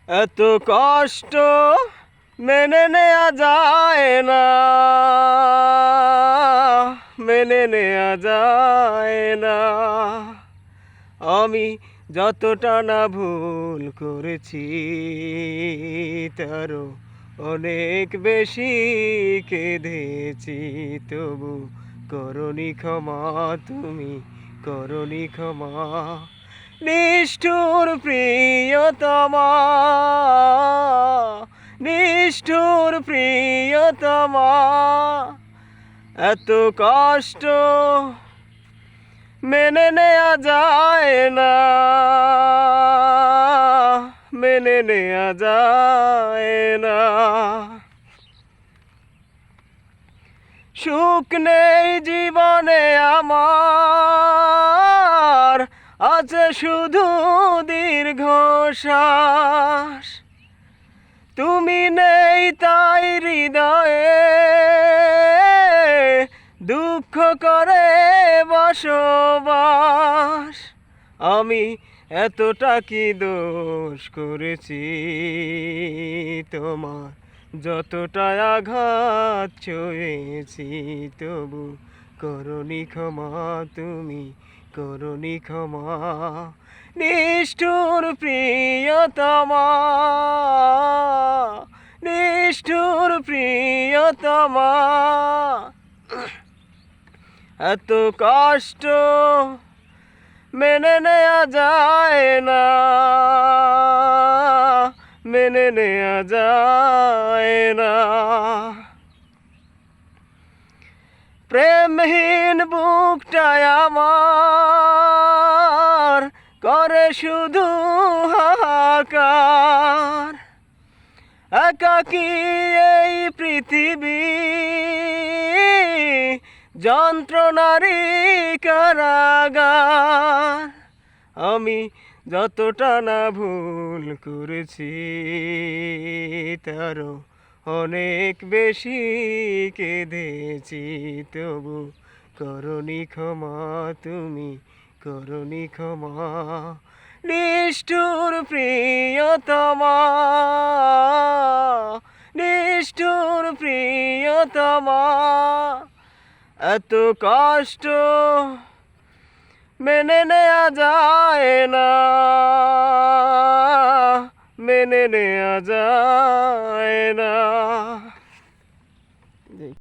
এত কষ্ট মেনে নেওয়া যায় না, মেনে নেওয়া যায় না। আমি যতটা না ভুল করেছি তারও অনেক বেশি কেঁদেছি, তবু করনি ক্ষমা, তুমি করনি ক্ষমা। নিষ্ঠুর প্রিয়তমা, নিষ্ঠুর প্রিয়তমা, এত কষ্ট মেনে নেওয়া যায় না, মেনে নেওয়া যায় না। সুখ নেই জীবনে আমার, আছে শুধু দীর্ঘশ্বাস। তুমি নেই তাই হৃদয়ে দুঃখ করে বসবাস। আমি এতটা কি দোষ করেছি তোমার, যতটা আঘাত ছুঁয়েছি, তবু করনি ক্ষমা, তুমি করনি ক্ষমা। নিষ্ঠুর প্রিয়তমা, নিষ্ঠুর প্রিয়তমা, এত কষ্ট মেনে নেওয়া যায় না, মেনে নেওয়া যায় না। প্রেমহীন বুকটায় আমার করে শুধু হাহাকার। একাকী এই পৃথিবী যন্ত্রণারই কারাগার। আমি যতটা না ভুল করেছি তারও অনেক বেশি কেঁদেছি, তবু করনি ক্ষমা, তুমি করনি ক্ষমা। নিষ্ঠুর প্রিয়তমা, নিষ্ঠুর প্রিয়তমা, এত কষ্ট মেনে নেওয়া যায় না, মেনে নেওয়া যায় না।